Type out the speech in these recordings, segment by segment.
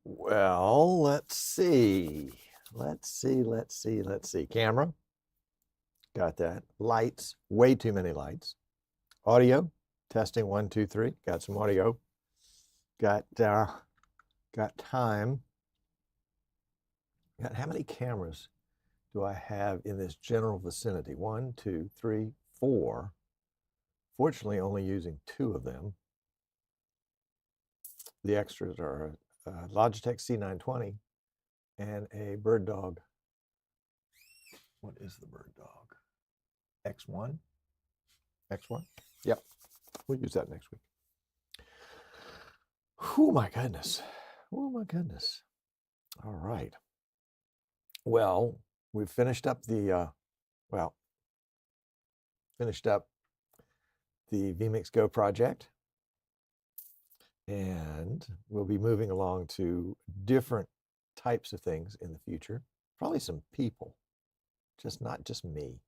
Well, let's see. Let's see. Camera. Got that. Lights. Way too many lights. Audio. Testing 1, 2, 3. Got some audio. Got time. Got how many cameras do I have in this general vicinity? 1, 2, 3, 4. Fortunately, only using 2 of them. The extras are a Logitech C920 and a Bird Dog. What is the Bird Dog? X1? X1? Yep. We'll use that next week. Oh my goodness. Oh my goodness. All right. Well, we've finished up the vMix Go project. And we'll be moving along to different types of things in the future. Probably some people, not just me.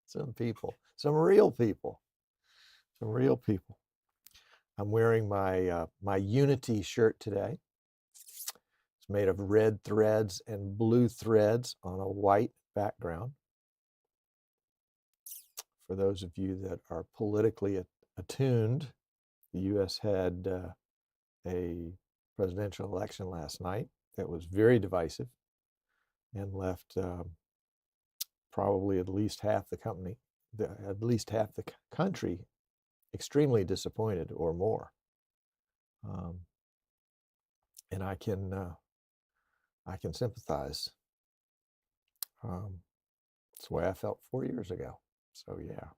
Some people, some real people. I'm wearing my my Unity shirt today. It's made of red threads and blue threads on a white background. For those of you that are politically attuned, the U.S. had a presidential election last night that was very divisive and left probably at least half the country extremely disappointed or more. And I can sympathize. That's the way I felt 4 years ago. So yeah,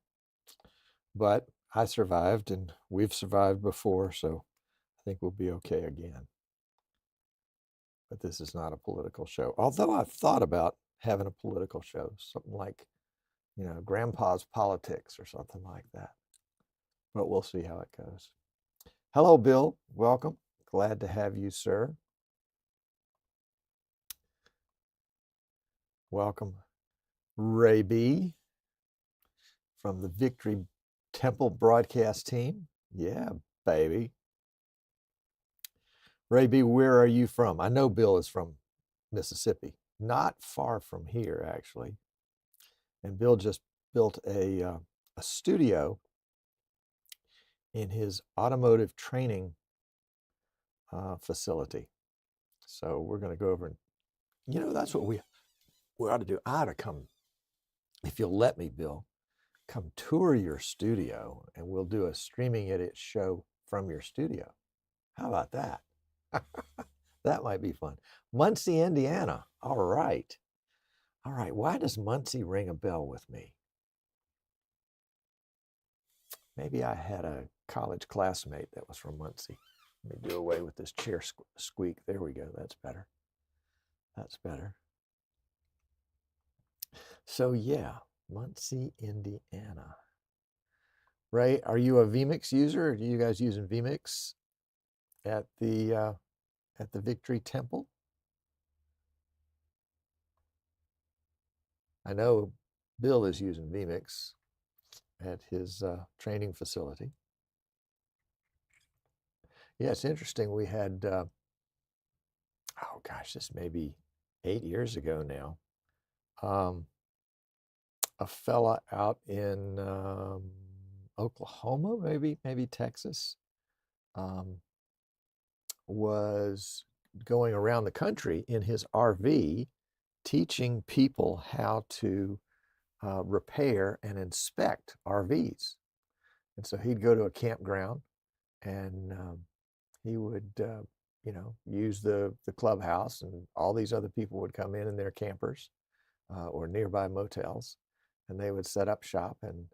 but I survived, and we've survived before, so I think we'll be okay again. But this is not a political show, although I've thought about having a political show, something like, Grandpa's Politics or something like that. But we'll see how it goes. Hello, Bill. Welcome. Glad to have you, sir. Welcome, Ray B from the Victory Temple broadcast team. Yeah, baby. Ray B, where are you from? I know Bill is from Mississippi, not far from here, actually. And Bill just built a studio in his automotive training facility. So we're going to go over and, that's what we ought to do. I ought to come, if you'll let me, Bill, come tour your studio and we'll do a streaming edit show from your studio. How about that? That might be fun. Muncie, Indiana. All right. All right. Why does Muncie ring a bell with me? Maybe I had a college classmate that was from Muncie. Let me do away with this chair squeak. There we go. That's better. That's better. So yeah, Muncie, Indiana. Ray, are you a vMix user? Are you guys using vMix at the Victory Temple? I know Bill is using vMix at his training facility. Yeah, it's interesting. We had, oh gosh, this may be 8 years ago now. A fella out in Oklahoma, maybe Texas, was going around the country in his RV teaching people how to repair and inspect RVs. And so he'd go to a campground and he would, use the clubhouse, and all these other people would come in their campers or nearby motels, and they would set up shop, and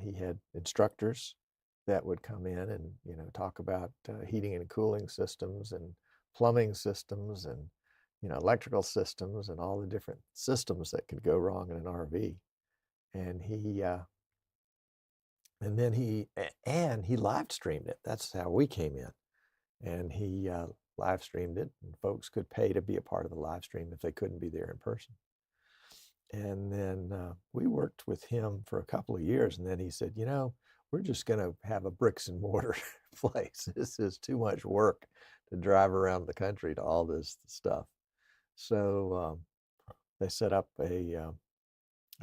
he had instructors that would come in and talk about heating and cooling systems and plumbing systems and electrical systems and all the different systems that could go wrong in an RV. And he live streamed it. That's how we came in. And he live streamed it, and folks could pay to be a part of the live stream if they couldn't be there in person. And then we worked with him for a couple of years, and then he said, we're just going to have a bricks and mortar place. This is too much work to drive around the country to all this stuff. So they set up a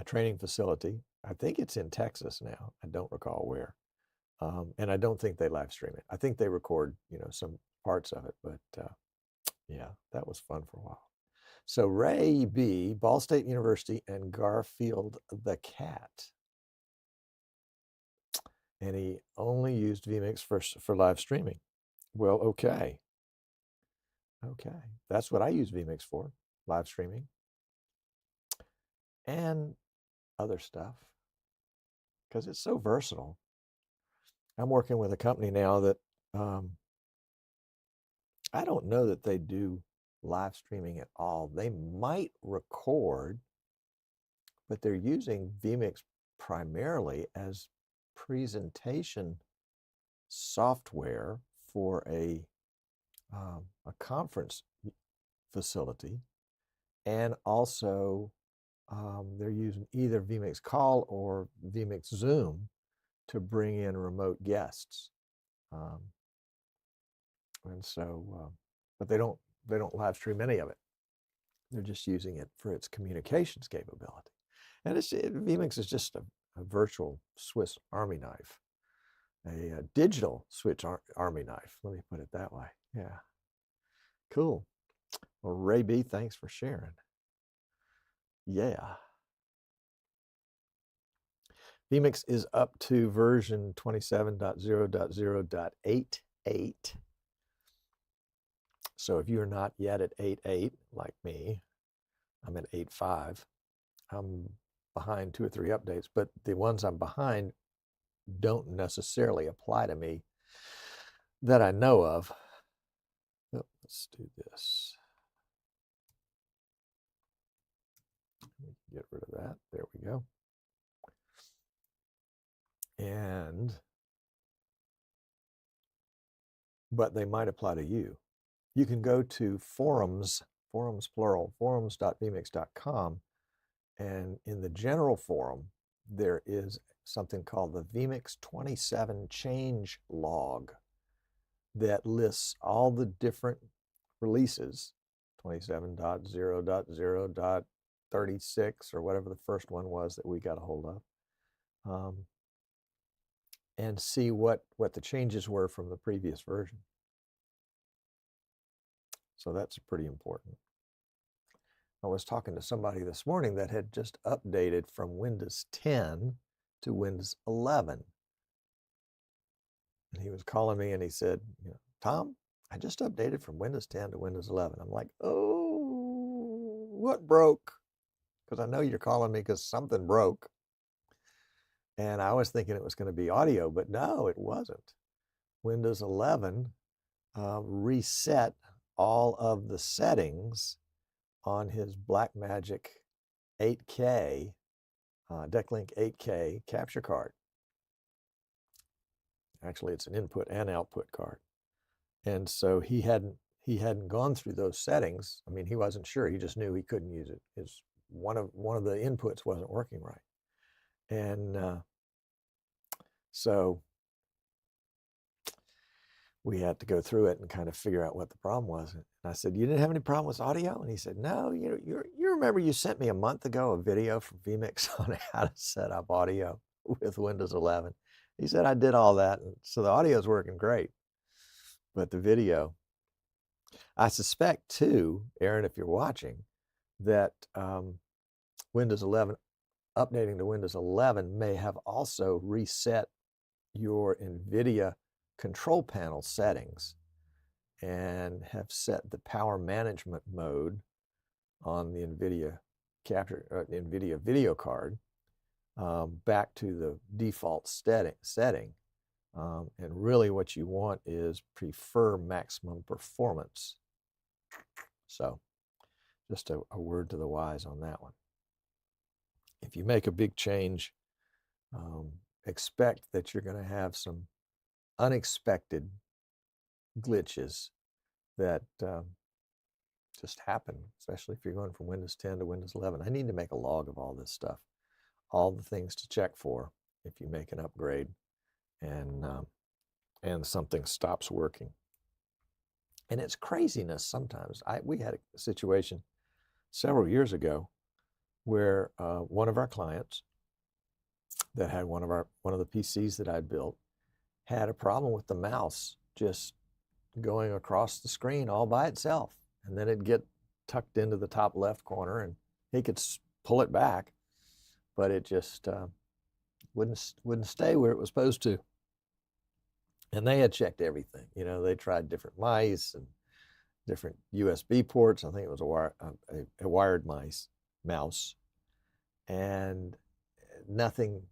training facility. I think it's in Texas now. I don't recall where. And I don't think they live stream it. I think they record, some parts of it. But yeah, that was fun for a while. So Ray B, Ball State University, and Garfield the cat. And he only used vMix for live streaming. Well, okay. Okay. That's what I use vMix for, live streaming. And other stuff, because it's so versatile. I'm working with a company now that I don't know that they do live streaming at all. They might record, but they're using vMix primarily as presentation software for a conference facility, and also they're using either vMix Call or vMix Zoom to bring in remote guests. And so, but they don't live stream any of it. They're just using it for its communications capability. And vMix is just a virtual Swiss Army knife, a digital Swiss Army knife. Let me put it that way. Yeah. Cool. Well, Ray B, thanks for sharing. Yeah. vMix is up to version 27.0.0.88. So if you're not yet at 8.8, like me, I'm at 8.5. I'm behind 2 or 3 updates, but the ones I'm behind don't necessarily apply to me that I know of. Oh, let's do this. Get rid of that. There we go. But they might apply to you. You can go to forums plural, forums.vmix.com And in the general forum, there is something called the vMix 27 change log that lists all the different releases, 27.0.0.36 or whatever the first one was that we got a hold of, and see what the changes were from the previous version. So that's pretty important. I was talking to somebody this morning that had just updated from Windows 10 to Windows 11. And he was calling me and he said, Tom, I just updated from Windows 10 to Windows 11. I'm like, oh, what broke? Because I know you're calling me because something broke. And I was thinking it was going to be audio, but no, it wasn't. Windows 11 reset all of the settings on his Blackmagic 8K, DeckLink 8K capture card. Actually, it's an input and output card. And so he hadn't gone through those settings. I mean, he wasn't sure. He just knew he couldn't use it. One of the inputs wasn't working right. And so we had to go through it and kind of figure out what the problem was. And I said, you didn't have any problem with audio? And he said, no, you remember you sent me a month ago a video from vMix on how to set up audio with Windows 11. He said, I did all that. And so the audio is working great. But the video, I suspect too, Aaron, if you're watching, that Windows 11, updating to Windows 11 may have also reset your NVIDIA control panel settings and have set the power management mode on the NVIDIA NVIDIA video card back to the default setting. And really what you want is prefer maximum performance. So just a word to the wise on that one. If you make a big change, expect that you're going to have some unexpected glitches that just happen, especially if you're going from Windows 10 to Windows 11. I need to make a log of all this stuff, all the things to check for if you make an upgrade and something stops working. And it's craziness sometimes. We had a situation several years ago where one of our clients that had one of the PCs that I'd built had a problem with the mouse just going across the screen all by itself. And then it'd get tucked into the top left corner and he could pull it back, but it just wouldn't stay where it was supposed to. And they had checked everything. They tried different mice and different USB ports. I think it was a wired mouse. And nothing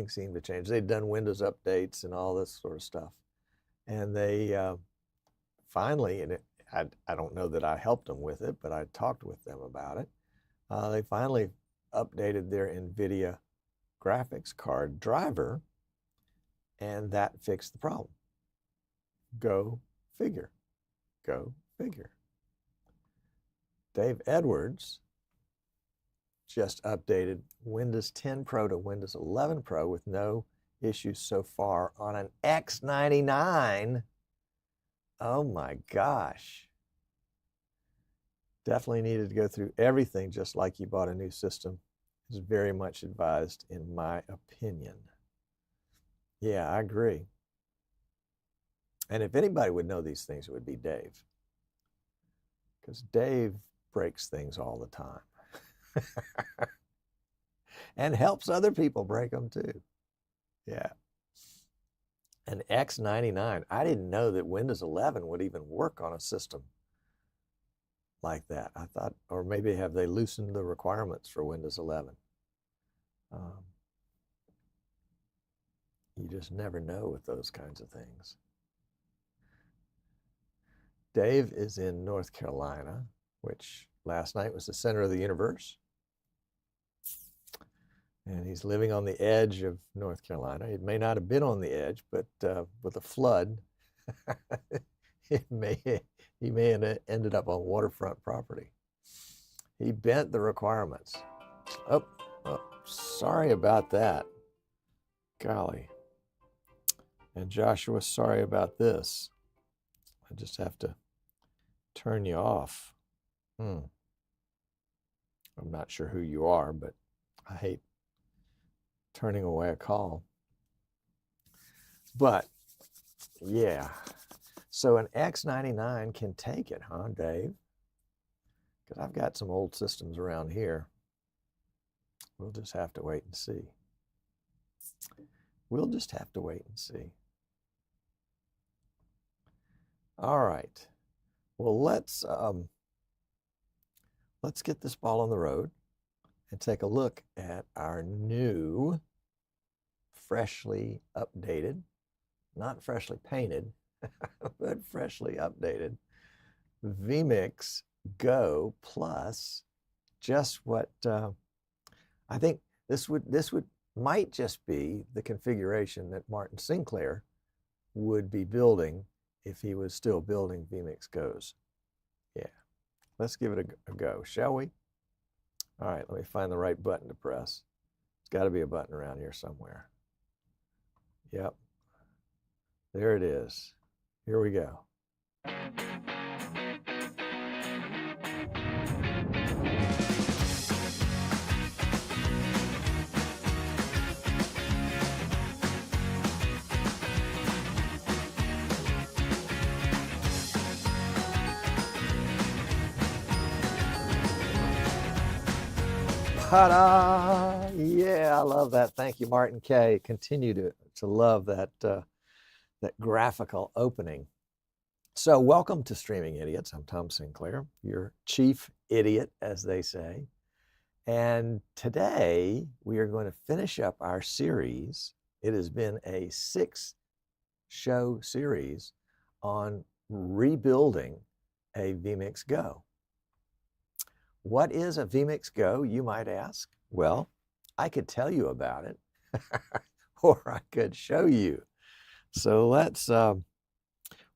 seemed to change. They'd done Windows updates and all this sort of stuff. And they finally, and I don't know that I helped them with it, but I talked with them about it. They finally updated their NVIDIA graphics card driver, and that fixed the problem. Go figure. Go figure. Dave Edwards just updated Windows 10 Pro to Windows 11 Pro with no issues so far on an X99. Oh my gosh. Definitely needed to go through everything just like you bought a new system. It's very much advised, in my opinion. Yeah, I agree. And if anybody would know these things, it would be Dave. Because Dave breaks things all the time. And helps other people break them too. Yeah. An X99. I didn't know that Windows 11 would even work on a system like that. I thought, or maybe have they loosened the requirements for Windows 11? You just never know with those kinds of things. Dave is in North Carolina, which last night was the center of the universe. And he's living on the edge of North Carolina. It may not have been on the edge, but with a flood, he may have ended up on waterfront property. He bent the requirements. Oh, sorry about that. Golly. And Joshua, sorry about this. I just have to turn you off. I'm not sure who you are, but I hate turning away a call. But yeah, so an X99 can take it, huh, Dave? Because I've got some old systems around here. We'll just have to wait and see. We'll just have to wait and see. All right. Well, let's get this ball on the road and take a look at our new, freshly updated, not freshly painted, but freshly updated vMix Go Plus. Just what I think this might just be the configuration that Martin Sinclair would be building if he was still building vMix Go's. Yeah, let's give it a go, shall we? All right, let me find the right button to press. There's got to be a button around here somewhere. Yep, there it is. Here we go. Ta-da! Yeah, I love that. Thank you, Martin K. Continue to love that that graphical opening. So welcome to Streaming Idiots. I'm Tom Sinclair, your chief idiot, as they say. And today we are going to finish up our series. It has been a 6-show series on rebuilding a vMix Go. What is a vMix Go, you might ask? Well, I could tell you about it, or I could show you. So let's,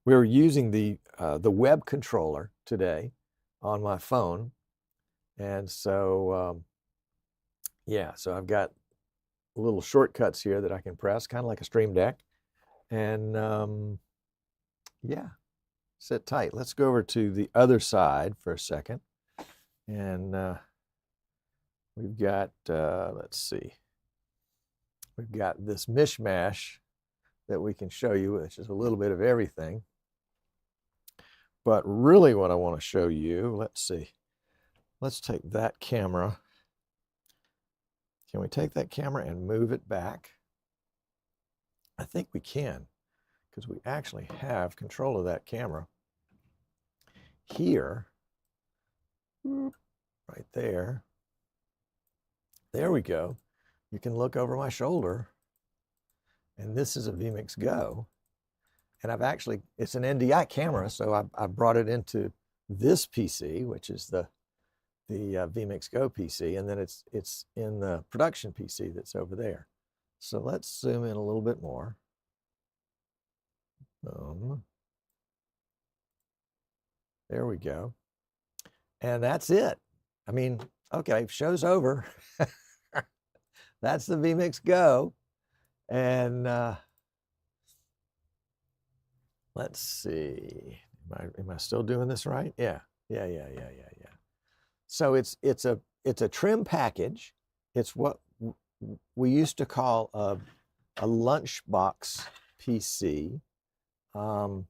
we're using the web controller today on my phone. And so, yeah, so I've got little shortcuts here that I can press, kind of like a Stream Deck. And yeah, sit tight. Let's go over to the other side for a second. And we've got, let's see, we've got this mishmash that we can show you, which is a little bit of everything. But really what I want to show you, let's see, let's take that camera. Can we take that camera and move it back? I think we can, because we actually have control of that camera here. Right there. There we go. You can look over my shoulder. And this is a vMix Go. And I've actually, it's an NDI camera, so I brought it into this PC, which is the vMix Go PC, and then it's in the production PC that's over there. So let's zoom in a little bit more. There we go. And that's it. I mean, okay, show's over. That's the vMix Go. And let's see. Am I still doing this right? Yeah. So it's a trim package. It's what we used to call a lunchbox PC. And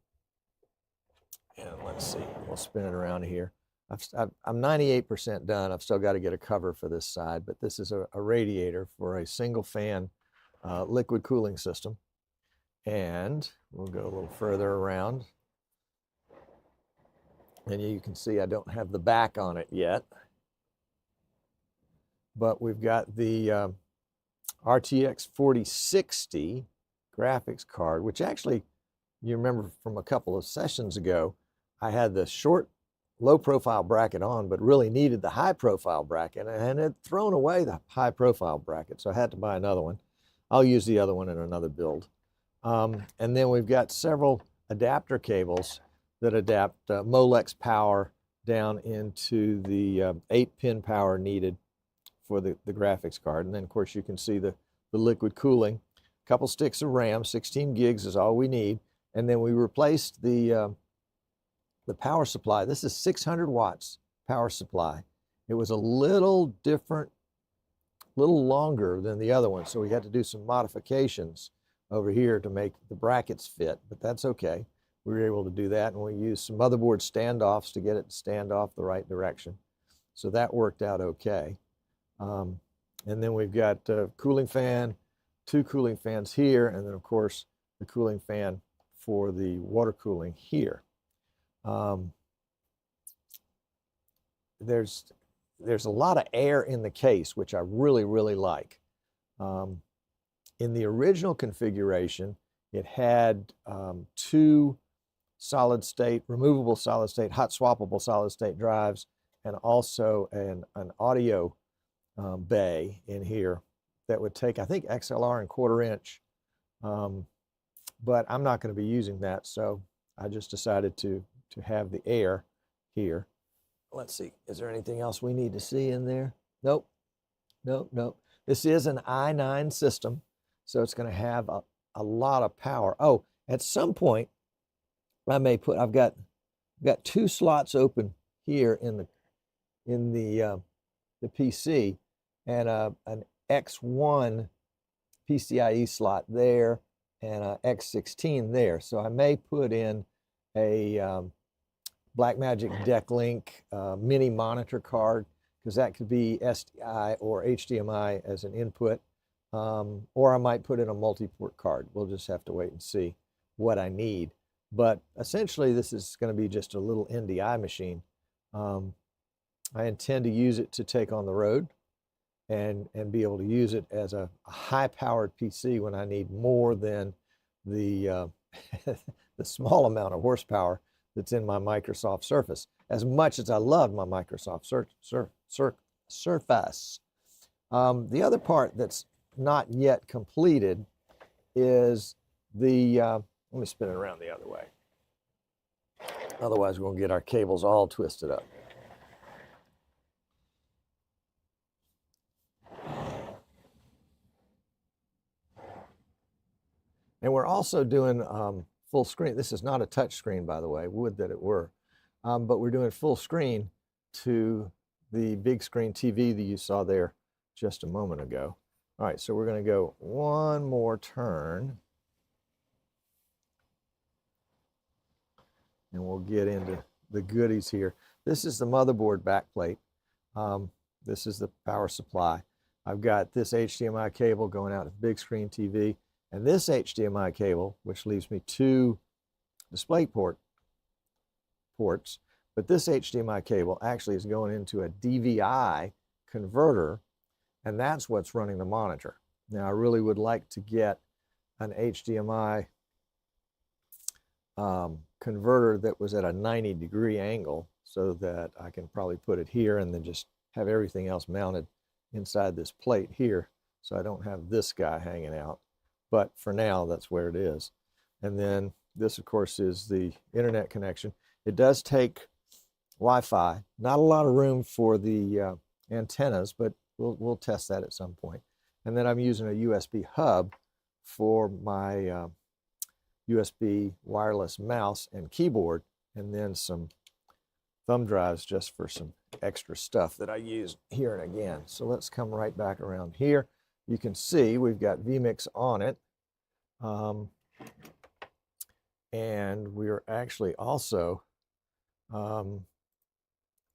let's see. We'll spin it around here. I'm 98% done. I've still got to get a cover for this side, but this is a radiator for a single fan liquid cooling system. And we'll go a little further around. And you can see I don't have the back on it yet. But we've got the RTX 4060 graphics card, which actually, you remember from a couple of sessions ago, I had the short low profile bracket on, but really needed the high profile bracket, and had thrown away the high profile bracket, so I had to buy another one. I'll use the other one in another build. And then we've got several adapter cables that adapt Molex power down into the 8-pin power needed for the graphics card. And then of course you can see the liquid cooling. A couple sticks of RAM, 16 gigs is all we need. And then we replaced the power supply. This is 600 watts power supply. It was a little different, a little longer than the other one, so we had to do some modifications over here to make the brackets fit, but that's okay. We were able to do that, and we used some motherboard standoffs to get it to stand off the right direction. So that worked out okay. And then we've got a cooling fan, 2 cooling fans here, and then of course the cooling fan for the water cooling here. There's a lot of air in the case, which I really, really like. In the original configuration, it had 2 solid state, removable solid state, hot swappable solid state drives, and also an audio bay in here that would take, I think, XLR and 1/4 inch. But I'm not going to be using that, so I just decided to have the air here. Let's see, is there anything else we need to see in there? Nope, nope, nope. This is an i9 system, so it's going to have a lot of power. Oh, at some point, I may put, I've got 2 slots open here in the PC, and an X1 PCIe slot there, and a X16 there. So I may put in a Blackmagic Decklink mini monitor card, because that could be SDI or HDMI as an input, or I might put in a multi-port card. We'll just have to wait and see what I need. But essentially, this is going to be just a little NDI machine. I intend to use it to take on the road and be able to use it as a high-powered PC when I need more than the the small amount of horsepower that's in my Microsoft Surface. As much as I love my Microsoft Surface. The other part that's not yet completed is the, let me spin it around the other way. Otherwise, we're going to get our cables all twisted up. And we're also doing full screen. This is not a touch screen, by the way. Would that it were. But we're doing full screen to the big screen TV that you saw there just a moment ago. All right, so we're going to go one more turn. And we'll get into the goodies here. This is the motherboard backplate. This is the power supply. I've got this HDMI cable going out to the big screen TV, and this HDMI cable, which leaves me 2 display ports, but this HDMI cable actually is going into a DVI converter, and that's what's running the monitor. Now, I really would like to get an HDMI converter that was at a 90-degree angle, so that I can probably put it here and then just have everything else mounted inside this plate here, so I don't have this guy hanging out. But for now, that's where it is. And then this, of course, is the internet connection. It does take Wi-Fi. Not a lot of room for the antennas, but we'll test that at some point. And then I'm using a USB hub for my USB wireless mouse and keyboard, and then some thumb drives just for some extra stuff that I use here and again. So let's come right back around here. You can see we've got vMix on it. And we're actually also,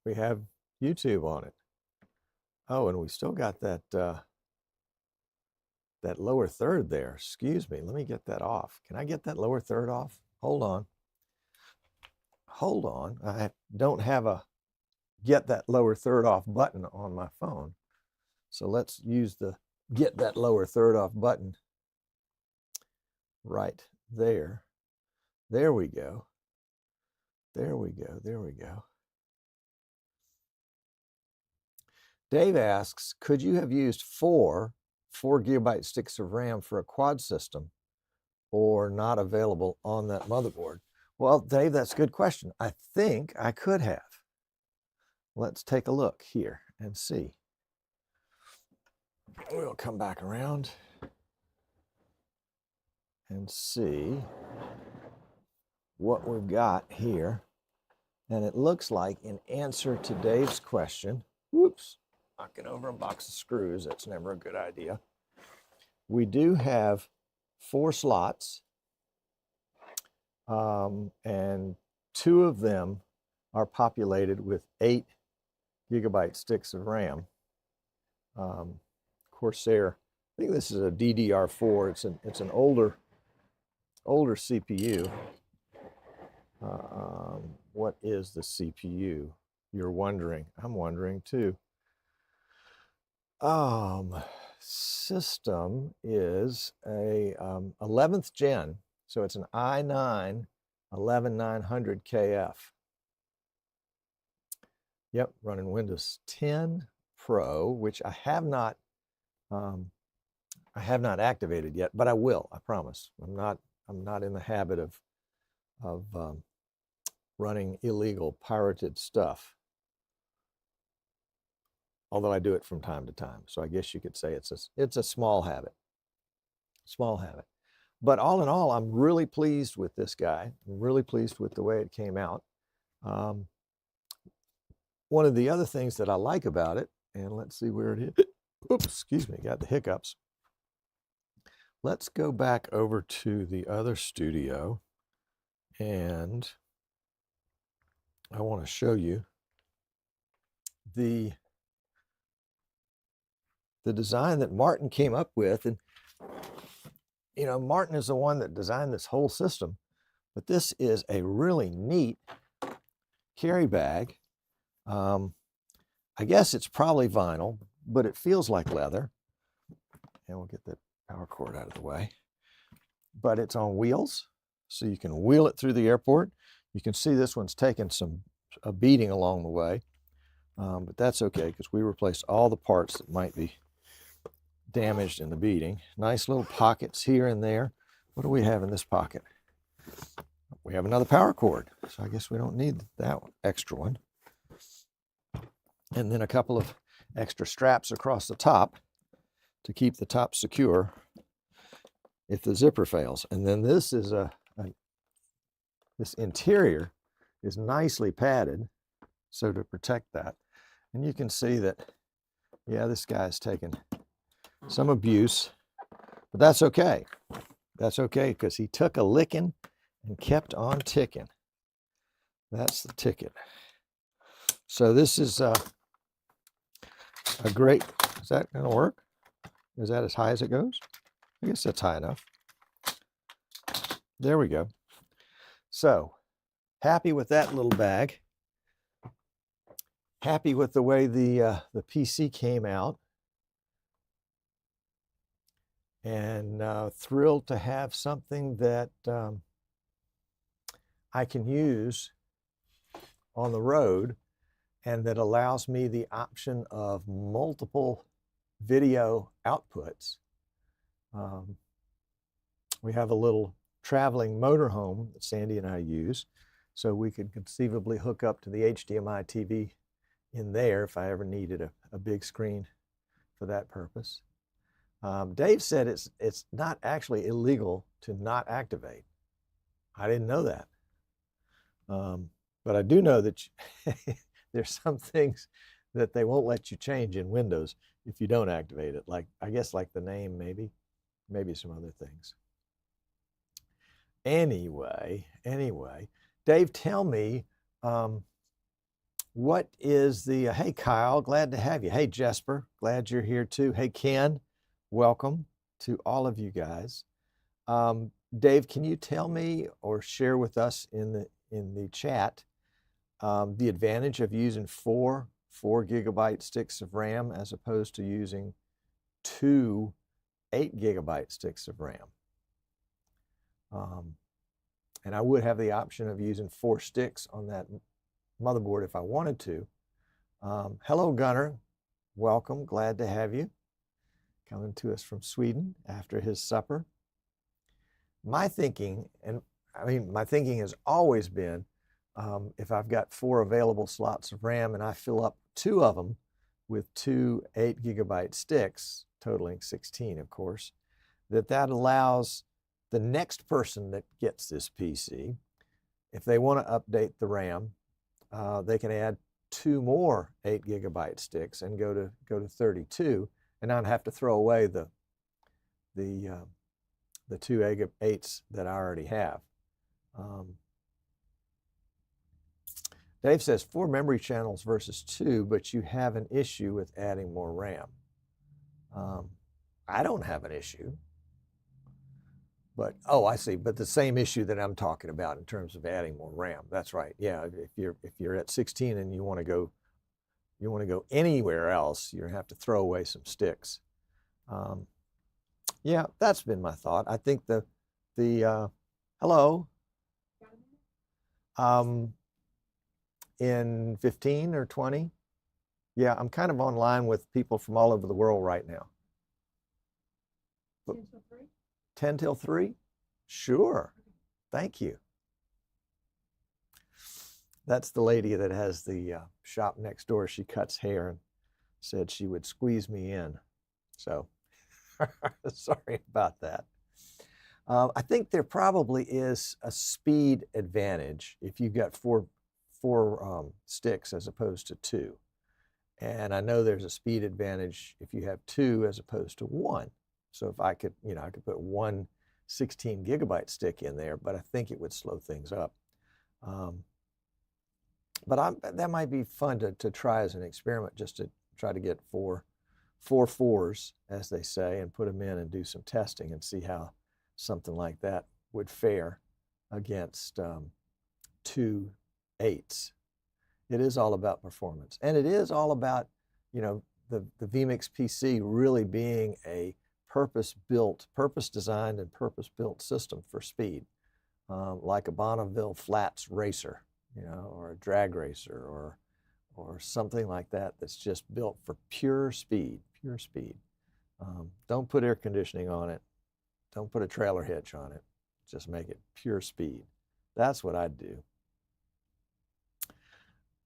we have YouTube on it. Oh, and we still got that, that lower third there. Excuse me, let me get that off. Can I get that lower third off? Hold on. Hold on. I don't have a get that lower third off button on my phone. So let's use the get that lower third off button right there. There we go. There we go. There we go. Dave asks, could you have used 4 4GB sticks of RAM for a quad system, or not available on that motherboard? Well, Dave, that's a good question. I think I could have. Let's take a look here and see. we'll come back around and see what we've got here. And it looks like, in answer to Dave's question, whoops, knocking over a box of screws, that's never a good idea. We do have 4 slots, and 2 of them are populated with 8 gigabyte sticks of RAM. Corsair, I think this is a DDR4. It's an older CPU. What is the CPU? You're wondering. I'm wondering too. System is a 11th gen, so it's an i9 11900KF. Yep, running Windows 10 Pro, which I have not activated yet, but I will. I promise. I'm not in the habit of running illegal pirated stuff, although I do it from time to time. So I guess you could say it's a small habit. But all in all, I'm really pleased with this guy. I'm really pleased with the way it came out. One of the other things that I like about it, and let's see where it is. Oops, excuse me, got the hiccups. Let's go back over to the other studio, and I want to show you the design that Martin came up with. And you know, Martin is the one that designed this whole system, but this is a really neat carry bag. I guess it's probably vinyl, but it feels like leather. And we'll get the power cord out of the way. But it's on wheels, so you can wheel it through the airport. You can see this one's taken a beating along the way, but that's okay because we replaced all the parts that might be damaged in the beating. Nice little pockets here and there. What do we have in this pocket? We have another power cord, so I guess we don't need that extra one. And then a couple of extra straps across the top to keep the top secure if the zipper fails. And then this is this interior is nicely padded, so to protect that. And you can see that, yeah, this guy's taken some abuse, but that's okay. That's okay because he took a licking and kept on ticking. That's the ticket. So this is a great, is that going to work? Is that as high as it goes? I guess that's high enough. There we go. So happy with that little bag. Happy with the way the PC came out. And thrilled to have something that I can use on the road and that allows me the option of multiple video outputs. We have a little traveling motorhome that Sandy and I use, so we could conceivably hook up to the HDMI TV in there if I ever needed a big screen for that purpose. Dave said it's not actually illegal to not activate. I didn't know that. But I do know that there's some things that they won't let you change in Windows if you don't activate it. Like, I guess like the name, maybe some other things. Anyway, Dave, tell me, what is the, hey Kyle, glad to have you. Hey Jesper, glad you're here too. Hey Ken, welcome to all of you guys. Dave, can you tell me or share with us in the chat the advantage of using four 4-gigabyte sticks of RAM as opposed to using 2 8-gigabyte sticks of RAM? And I would have the option of using 4 sticks on that motherboard if I wanted to. Hello, Gunnar. Welcome. Glad to have you. Coming to us from Sweden after his supper. My thinking, my thinking has always been, if I've got 4 available slots of RAM and I fill up 2 of them with 2 8-gigabyte sticks totaling 16, of course, that allows the next person that gets this PC, if they want to update the RAM, they can add 2 more 8 gigabyte sticks and go to 32, and not have to throw away the 2 8s that I already have. Dave says 4 memory channels versus 2, but you have an issue with adding more RAM. I don't have an issue. But, oh, I see. But the same issue that I'm talking about in terms of adding more RAM. That's right. Yeah, if you're at 16 and you want to go anywhere else, you're gonna have to throw away some sticks. Yeah, that's been my thought. I think hello. In 15 or 20. Yeah, I'm kind of online with people from all over the world right now. 10 till 3? 10 till 3? Sure. Thank you. That's the lady that has the shop next door. She cuts hair and said she would squeeze me in. So sorry about that. I think there probably is a speed advantage if you've got four sticks as opposed to 2. And I know there's a speed advantage if you have 2 as opposed to 1. So if I could, I could put 1 16 gigabyte stick in there, but I think it would slow things up. But that might be fun to try as an experiment, just to try to get four 4s, as they say, and put them in and do some testing and see how something like that would fare against 2 8s. It is all about performance, and it is all about, the vMix PC really being a purpose-built, purpose-designed, and purpose-built system for speed, like a Bonneville Flats racer, or a drag racer, or something like that that's just built for pure speed. Don't put air conditioning on it. Don't put a trailer hitch on it. Just make it pure speed. That's what I'd do.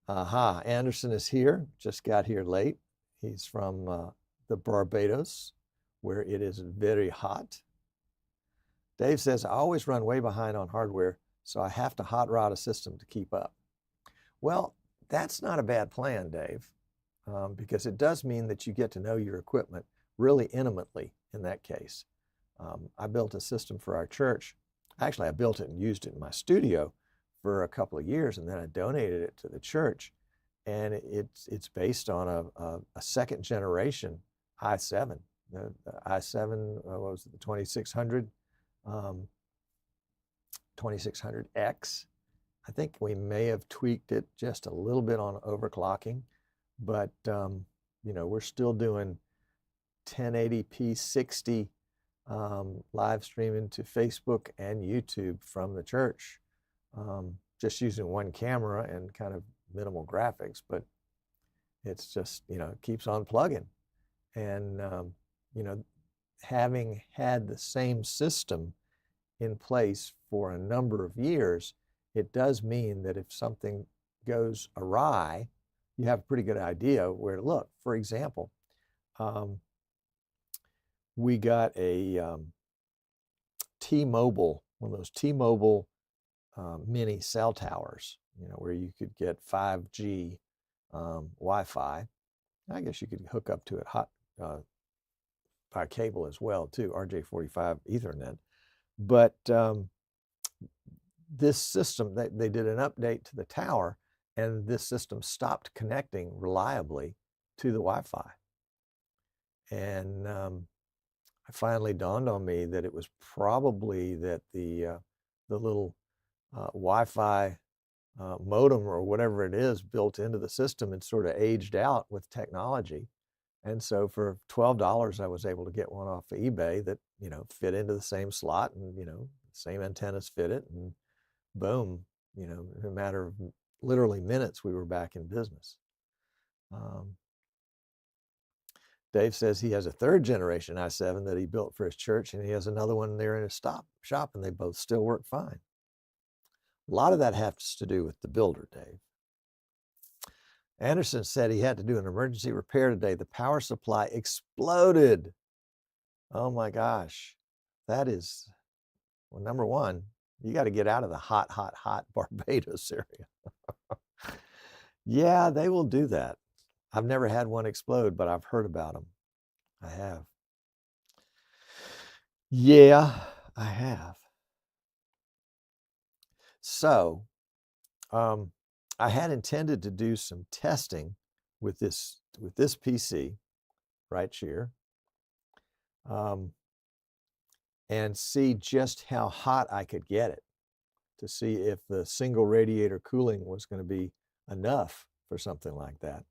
Anderson is here. Just got here late. He's from the Barbados, where it is very hot. Dave says, I always run way behind on hardware, so I have to hot rod a system to keep up. Well, that's not a bad plan, Dave, because it does mean that you get to know your equipment really intimately in that case. I built a system for our church. Actually, I built it and used it in my studio for a couple of years, and then I donated it to the church. And it's based on a second generation i7. The i7, what was it, the 2600, 2600X. I think we may have tweaked it just a little bit on overclocking, but we're still doing 1080p 60 live streaming to Facebook and YouTube from the church, just using one camera and kind of minimal graphics, but it's just, it keeps on plugging. And, having had the same system in place for a number of years, it does mean that if something goes awry, you have a pretty good idea where to look. For example, we got a T-Mobile, one of those T-Mobile mini cell towers, where you could get 5G Wi-Fi. I guess you could hook up to it by cable as well, too, RJ45 Ethernet. But this system, they did an update to the tower, and this system stopped connecting reliably to the Wi-Fi. And it finally dawned on me that it was probably that the little Wi-Fi modem or whatever it is built into the system and sort of aged out with technology. And so for $12, I was able to get one off of eBay that, fit into the same slot, and, same antennas fit it, and boom, in a matter of literally minutes, we were back in business. Dave says he has a 3rd generation i7 that he built for his church, and he has another one there in his shop, and they both still work fine. A lot of that has to do with the builder, Dave. Anderson said he had to do an emergency repair today. The power supply exploded. Oh my gosh. That is, well, number one, you got to get out of the hot, hot, hot Barbados area. Yeah, they will do that. I've never had one explode, but I've heard about them. I have. Yeah, I have. So, I had intended to do some testing with this PC right here, and see just how hot I could get it, to see if the single radiator cooling was going to be enough for something like that.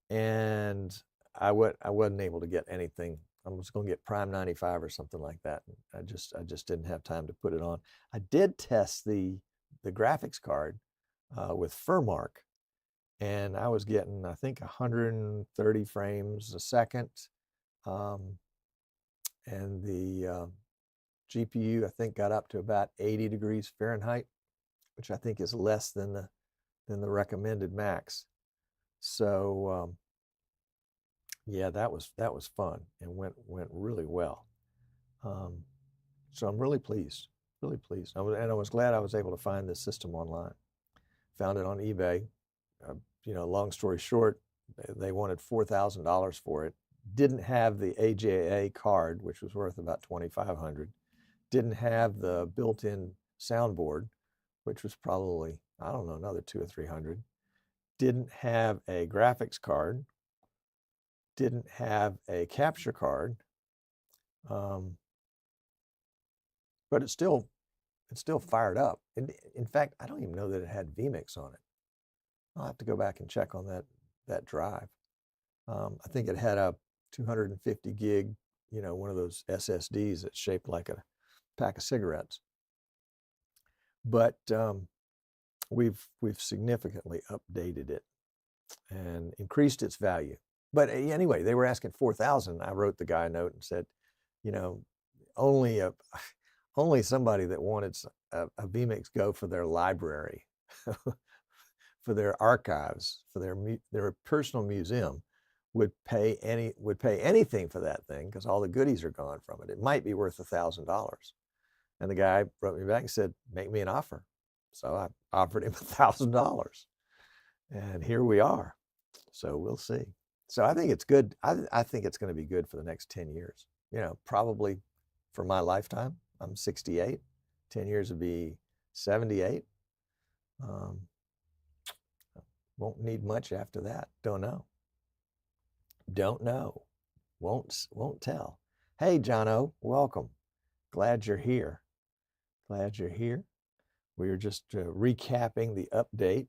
And I wasn't able to get anything. I was going to get Prime 95 or something like that. I just didn't have time to put it on. I did test the graphics card with Furmark, and I was getting, I think, 130 frames a second, and the GPU, I think, got up to about 80 degrees Fahrenheit, which I think is less than the recommended max. So yeah, that was fun and went really well. So I'm really pleased, really pleased. I was glad I was able to find this system online. Found it on eBay. Long story short, they wanted $4,000 for it. Didn't have the AJA card, which was worth about $2,500. Didn't have the built-in soundboard, which was probably, I don't know, another $200 or $300. Didn't have a graphics card. Didn't have a capture card. But it still fired up. And in fact, I don't even know that it had vMix on it. I'll have to go back and check on that drive. I think it had a 250 gig, one of those SSDs that's shaped like a pack of cigarettes. But we've significantly updated it and increased its value. But anyway, they were asking $4,000. I wrote the guy a note and said, only somebody that wanted a vMix Go for their library, for their archives, for their personal museum, would pay anything for that thing, because all the goodies are gone from it. It might be worth $1,000. And the guy wrote me back and said, make me an offer. So I offered him $1,000. And here we are. So we'll see. So I think it's good. I think it's going to be good for the next 10 years. Probably for my lifetime. I'm 68. 10 years would be 78. Won't need much after that. Don't know. Won't tell. Hey, Jono, welcome. Glad you're here. We are just recapping the update,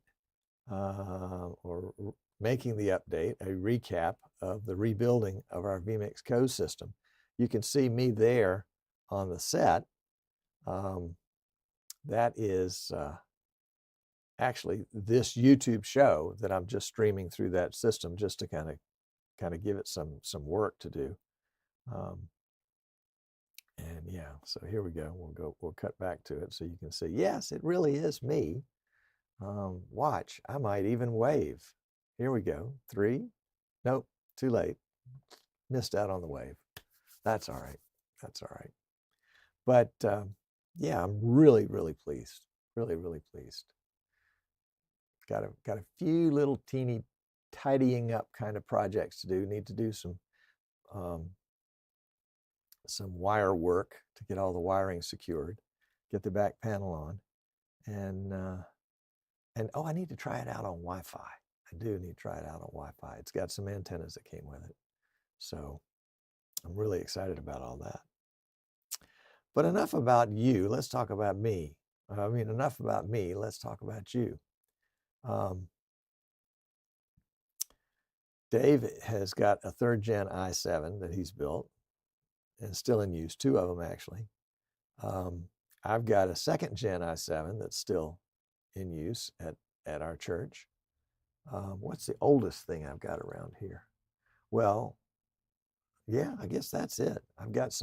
or making the update, a recap of the rebuilding of our vMix Go system. You can see me there on the set. That is actually this YouTube show that I'm just streaming through that system, just to kind of give it some work to do. And yeah, so here we go. We'll cut back to it so you can see, yes, it really is me. Watch, I might even wave. Here we go. 3. Nope, too late. Missed out on the wave. That's all right. But yeah, I'm really, really pleased. Really, really pleased. Got a few little teeny tidying up kind of projects to do. Need to do some wire work to get all the wiring secured, get the back panel on, and oh, I need to try it out on Wi-Fi. I do need to try it out on Wi-Fi. It's got some antennas that came with it. So I'm really excited about all that. But enough about you. Let's talk about me. Enough about me. Let's talk about you. Dave has got a 3rd gen i7 that he's built and still in use, 2 of them actually. I've got a 2nd gen i7 that's still in use at our church. What's the oldest thing I've got around here? Well, yeah, I guess that's it. I've got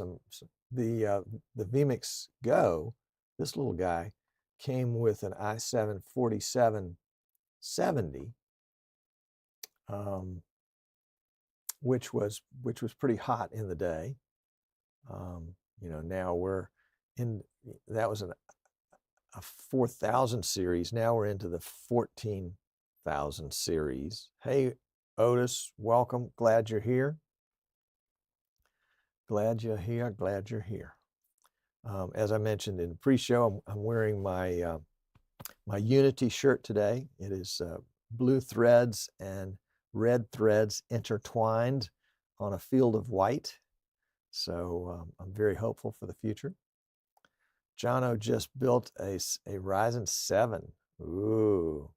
the vMix Go, this little guy, came with an i7 4770, which was pretty hot in the day. You know, now we're in, that was a 4,000 series. Now we're into the 14,000 series. Hey, Otis, welcome. Glad you're here. Glad you're here. Glad you're here. As I mentioned in the pre-show, I'm wearing my my Unity shirt today. It is blue threads and red threads intertwined on a field of white. So I'm very hopeful for the future. Jono just built a Ryzen 7. Ooh,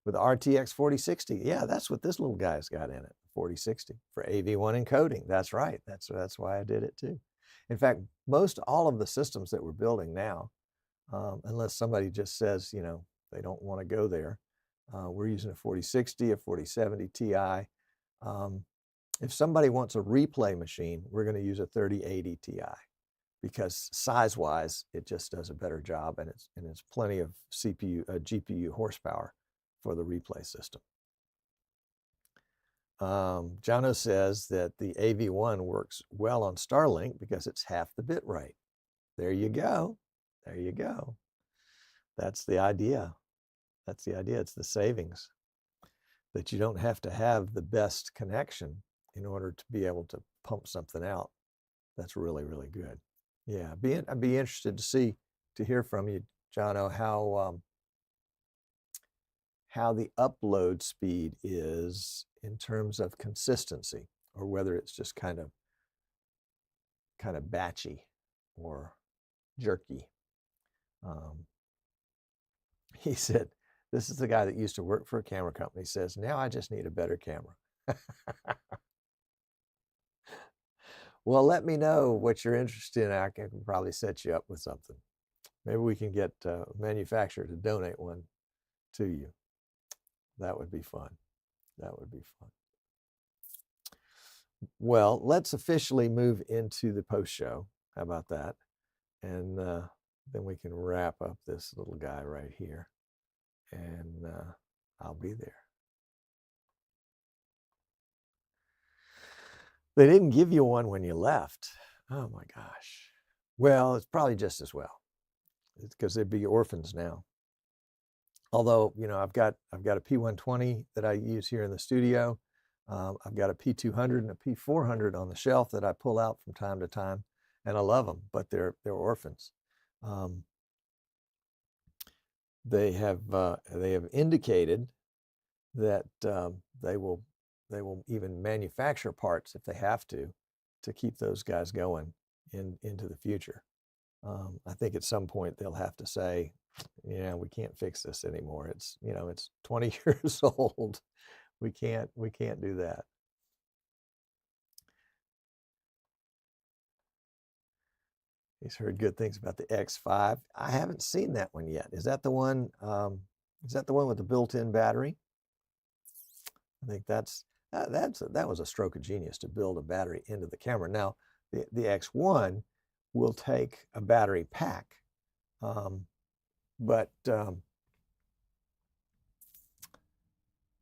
with RTX 4060. Yeah, that's what this little guy's got in it, 4060 for AV1 encoding. That's right. That's why I did it too. In fact, most all of the systems that we're building now, unless somebody just says, you know, they don't want to go there, we're using a 4060, a 4070 Ti. If somebody wants a replay machine, we're going to use a 3080 Ti because size-wise, it just does a better job, and it's plenty of GPU horsepower for the replay system. Jono says that the AV1 works well on Starlink because it's half the bit rate. There you go. There you go. That's the idea. That's the idea. It's the savings, that you don't have to have the best connection in order to be able to pump something out. That's really, really good. Yeah, I'd be interested to hear from you, Jono, how the upload speed is in terms of consistency, or whether it's just kind of batchy or jerky. He said, this is the guy that used to work for a camera company, says, now I just need a better camera. Well, let me know what you're interested in. I can probably set you up with something. Maybe we can get a manufacturer to donate one to you. That would be fun. That would be fun. Well, let's officially move into the post-show. How about that? And then we can wrap up this little guy right here. And I'll be there. They didn't give you one when you left. Oh my gosh. Well, it's probably just as well. It's because they'd be orphans now. Although, you know, I've got a P120 that I use here in the studio. I've got a P200 and a P400 on the shelf that I pull out from time to time, and I love them, but they're orphans. They have indicated that they will even manufacture parts if they have to keep those guys going into the future. I think at some point they'll have to say, yeah, we can't fix this anymore. It's, you know, it's 20 years old. We can't do that. He's heard good things about the X5. I haven't seen that one yet. Is that the one? Is that the one with the built-in battery? I think that was a stroke of genius to build a battery into the camera. Now, the X1 will take a battery pack, but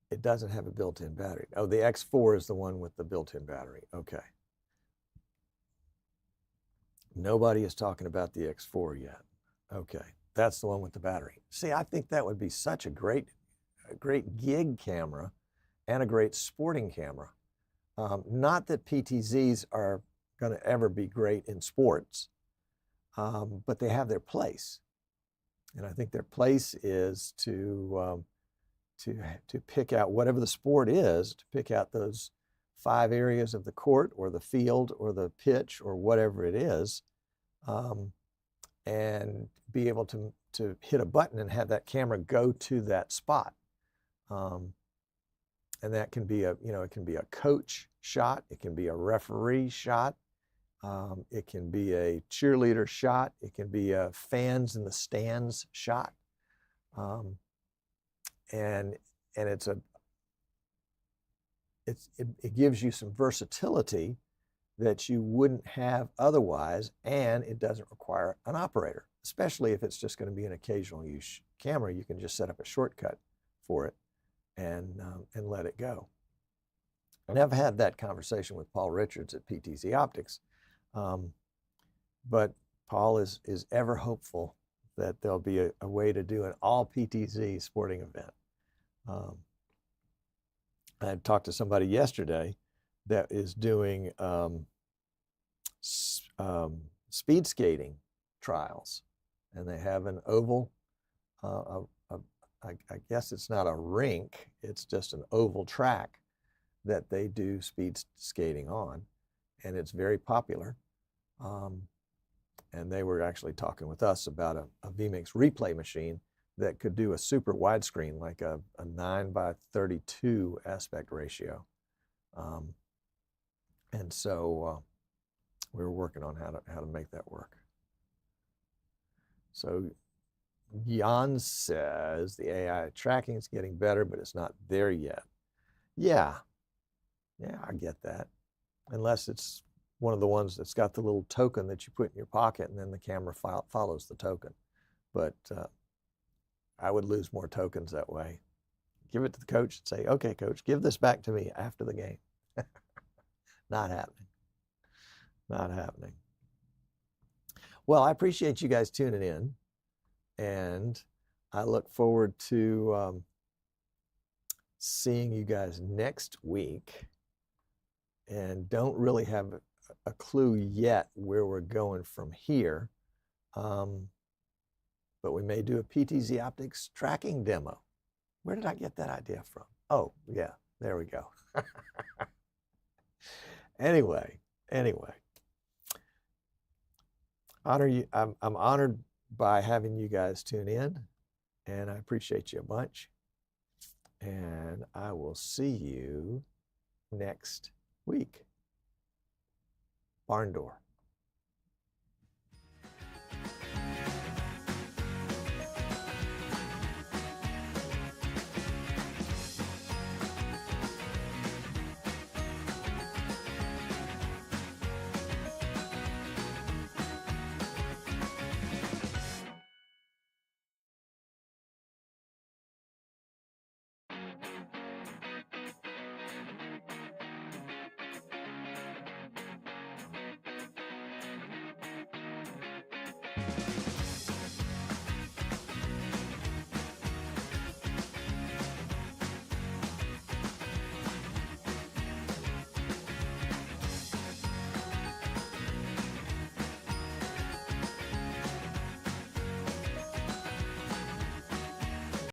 it doesn't have a built-in battery. Oh, the X4 is the one with the built-in battery. Okay. Nobody is talking about the X4 yet. Okay, that's the one with the battery. See, I think that would be such a great gig camera and a great sporting camera. Not that PTZs are going to ever be great in sports, but they have their place. And I think their place is to pick out whatever the sport is, to pick out those 5 areas of the court or the field or the pitch or whatever it is, and be able to hit a button and have that camera go to that spot. And that can be it can be a coach shot, it can be a referee shot, it can be a cheerleader shot, it can be a fans in the stands shot, and it gives you some versatility that you wouldn't have otherwise, and it doesn't require an operator, especially if it's just going to be an occasional use camera. You can just set up a shortcut for it and let it go. And I've had that conversation with Paul Richards at PTZ Optics. But Paul is ever hopeful that there'll be a way to do an all PTZ sporting event. I had talked to somebody yesterday that is doing speed skating trials, and they have an oval, I guess it's not a rink, it's just an oval track that they do speed skating on, and it's very popular. And they were actually talking with us about a vMix replay machine that could do a super widescreen, like a 9:32 aspect ratio. And so we were working on how to make that work. So Jan says the AI tracking is getting better, but it's not there yet. Yeah, I get that. Unless it's one of the ones that's got the little token that you put in your pocket and then the camera follows the token. But I would lose more tokens that way. Give it to the coach and say, okay, coach, give this back to me after the game. Not happening. Not happening. Well, I appreciate you guys tuning in, and I look forward to seeing you guys next week, and don't really have a clue yet where we're going from here, but we may do a PTZ Optics tracking demo. Where did I get that idea from? Oh, yeah, there we go. Anyway, honor you. I'm honored by having you guys tune in, and I appreciate you a bunch. And I will see you next week. Barn door.